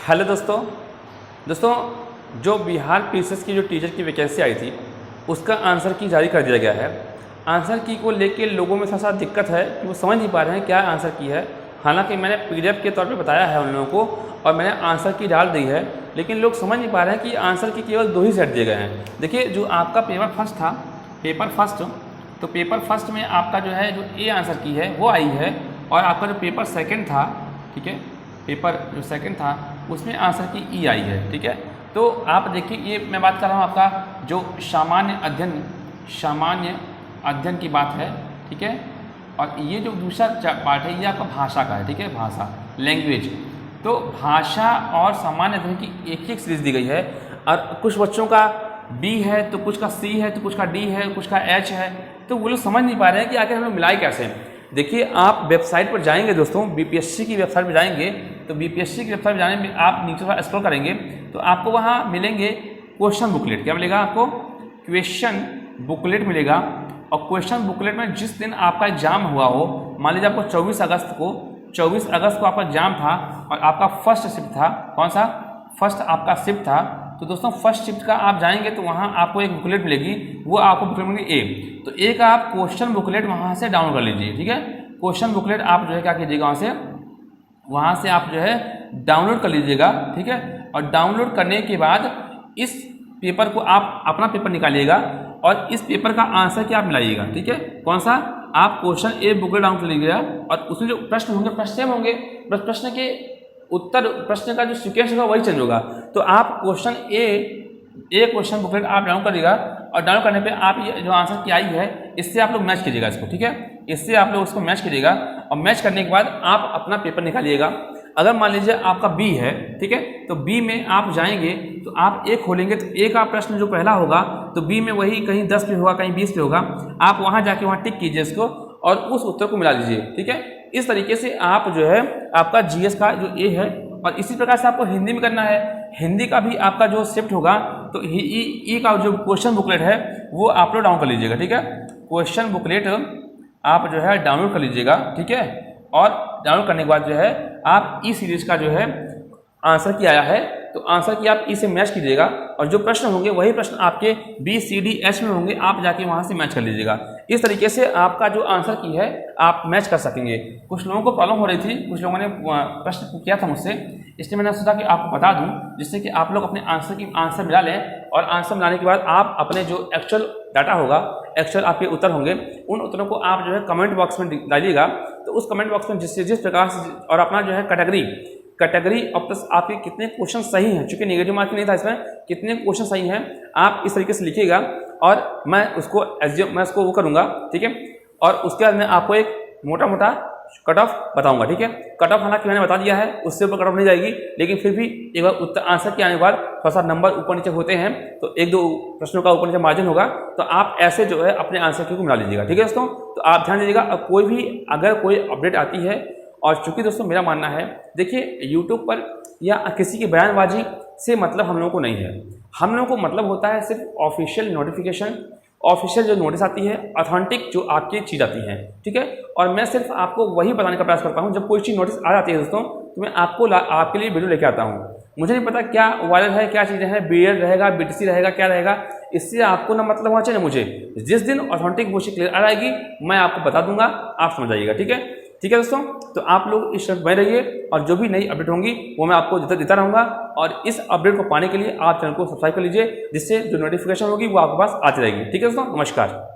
Hello दोस्तों जो Bihar PCS की जो टीचर की वैकेंसी आई थी उसका आंसर की जारी कर दिया गया है। आंसर की को लेके लोगों में थोड़ा दिक्कत है कि वो समझ नहीं पा रहे हैं क्या आंसर की है। हालांकि मैंने पीडीएफ के तौर पे बताया है उन लोगों को और मैंने आंसर की डाल दी है, लेकिन लोग समझ नहीं पा रहे हैं कि आंसर की केवल 2 ही सेट दिए गए हैं। देखिए, जो आपका पेपर फर्स्ट था, तो पेपर फर्स्ट में आपका जो है जो ए आंसर की है वो आई है, और आपका जो पेपर सेकेंड था, ठीक है, पेपर जो सेकंड था उसमें आंसर की ई आई है। ठीक है, तो आप देखिए, ये मैं बात कर रहा हूँ आपका जो सामान्य अध्ययन की बात है। ठीक है, और ये जो दूसरा पार्ट है ये आपका भाषा का है। ठीक है, भाषा लैंग्वेज, तो भाषा और सामान्य अध्ययन की एक सीरीज दी गई है। और कुछ बच्चों का बी है, तो कुछ का सी है, तो कुछ का डी है, कुछ का एच है, तो वो लोग समझ नहीं पा रहे हैं कि आखिर हम लोग मिलाए कैसे। देखिए, आप वेबसाइट पर जाएंगे दोस्तों, बीपीएससी की वेबसाइट पर जाएंगे, तो बीपीएससी की वेबसाइट पर जाने में आप नीचे थोड़ा स्क्रॉल करेंगे तो आपको वहाँ मिलेंगे क्वेश्चन बुकलेट। क्या मिलेगा आपको? क्वेश्चन बुकलेट मिलेगा। और क्वेश्चन बुकलेट में जिस दिन आपका एग्जाम हुआ हो, मान लीजिए आपको 24 अगस्त को आपका एग्जाम था और आपका फर्स्ट शिफ्ट था, कौन सा? फर्स्ट आपका शिफ्ट था। तो दोस्तों, फर्स्ट शिफ्ट का आप जाएंगे तो वहाँ आपको एक बुकलेट मिलेगी, वो आपको बुकलेट मिलेगी ए। तो एक आप क्वेश्चन बुकलेट वहाँ से डाउनलोड कर लीजिए। ठीक है, क्वेश्चन बुकलेट आप जो है क्या कीजिएगा, वहाँ से आप जो है डाउनलोड कर लीजिएगा। ठीक है, और डाउनलोड करने के बाद इस पेपर को आप अपना पेपर निकालिएगा और इस पेपर का आंसर क्या आप मिलाइएगा। ठीक है, कौन सा? आप क्वेश्चन ए बुकलेट डाउनलोड कर लीजिएगा और उसमें जो प्रश्न होंगे प्रश्न सेम होंगे, बस प्रश्न के उत्तर, प्रश्न का जो सीक्वेंस होगा वही चेंज होगा। तो आप क्वेश्चन ए क्वेश्चन बुकलेट आप डाउनलोड करिएगा और डाउनलोड करने पे आप ये जो आंसर की आई है इससे आप लोग मैच कीजिएगा इसको। ठीक है, इससे आप लोग उसको मैच कीजिएगा और मैच करने के बाद आप अपना पेपर निकालिएगा। अगर मान लीजिए आपका बी है, ठीक है, तो बी में आप जाएंगे तो आप ए खोलेंगे तो ए का प्रश्न जो पहला होगा तो बी में वही कहीं 10 पे होगा, कहीं 20 पे होगा। आप वहाँ जाके वहाँ टिक कीजिए इसको और उस उत्तर को मिला लीजिए। ठीक है, इस तरीके से आप जो है आपका जीएस का जो ए है, और इसी प्रकार से आपको हिंदी में करना है। हिंदी का भी आपका जो शिफ्ट होगा तो ई का जो क्वेश्चन बुकलेट है वो आप लोग डाउनलोड कर लीजिएगा। ठीक है, क्वेश्चन बुकलेट आप जो है डाउनलोड कर लीजिएगा। ठीक है, और डाउनलोड करने के बाद जो है आप ई सीरीज का जो है आंसर की आया है तो आंसर की आप ई से मैच कीजिएगा और जो प्रश्न होंगे वही प्रश्न आपके बी सी डी एच में होंगे, आप जाके वहाँ से मैच कर लीजिएगा। इस तरीके से आपका जो आंसर की है आप मैच कर सकेंगे। कुछ लोगों को प्रॉब्लम हो रही थी, कुछ लोगों ने प्रश्न किया था मुझसे, इसलिए मैंने सोचा कि आपको बता दूं जिससे कि आप लोग अपने आंसर मिला लें और आंसर मिलाने के बाद आप अपने जो एक्चुअल डाटा होगा, एक्चुअल आपके उत्तर होंगे, उन उत्तरों को आप जो है कमेंट बॉक्स में डालिएगा। तो उस कमेंट बॉक्स में जिस प्रकार से और अपना जो है कैटेगरी और प्लस आपके कितने क्वेश्चन सही हैं, चूंकि नेगेटिव मार्किंग नहीं था इसमें, कितने क्वेश्चन सही हैं आप इस तरीके से लिखिएगा और मैं उसको वो करूँगा। ठीक है, और उसके बाद मैं आपको एक मोटा कट ऑफ बताऊंगा। ठीक है, कट ऑफ हालांकि मैंने बता दिया है, उससे ऊपर कट ऑफ नहीं जाएगी, लेकिन फिर भी एक बार उत्तर आंसर के आने के बाद थोड़ा सा नंबर ऊपर नीचे होते हैं तो 1-2 प्रश्नों का ऊपर नीचे मार्जिन होगा, तो आप ऐसे जो है अपने आंसर की को मिला लीजिएगा। ठीक है दोस्तों, तो आप ध्यान दीजिएगा। अब कोई भी अगर कोई अपडेट आती है, और चूंकि दोस्तों मेरा मानना है, देखिए यूट्यूब पर या किसी की बयानबाजी से मतलब हम लोगों को नहीं है। हम लोगों को मतलब होता है सिर्फ ऑफिशियल नोटिफिकेशन, ऑफिशियल जो नोटिस आती है, ऑथेंटिक जो आपकी चीज़ आती है। ठीक है, और मैं सिर्फ आपको वही बताने का प्रयास करता हूँ। जब कोई चीज़ नोटिस आ जाती है दोस्तों तो मैं आपके लिए वीडियो लेके आता हूँ। मुझे नहीं पता क्या वायरल है, क्या चीज़ें हैं, बीएड रहेगा, बीटीसी रहेगा, क्या रहेगा, इससे आपको ना मतलब होना चाहिए मुझे। जिस दिन ऑथेंटिक वो चीज़ क्लियर आ जाएगी मैं आपको बता दूंगा, आप समझ जाइएगा। ठीक है, ठीक है दोस्तों, तो आप लोग इस शर्त बने रहिए और जो भी नई अपडेट होंगी वो मैं आपको देता रहूँगा। और इस अपडेट को पाने के लिए आप चैनल को सब्सक्राइब कर लीजिए, जिससे जो नोटिफिकेशन होगी वो आपके पास आती रहेगी। ठीक है दोस्तों, नमस्कार।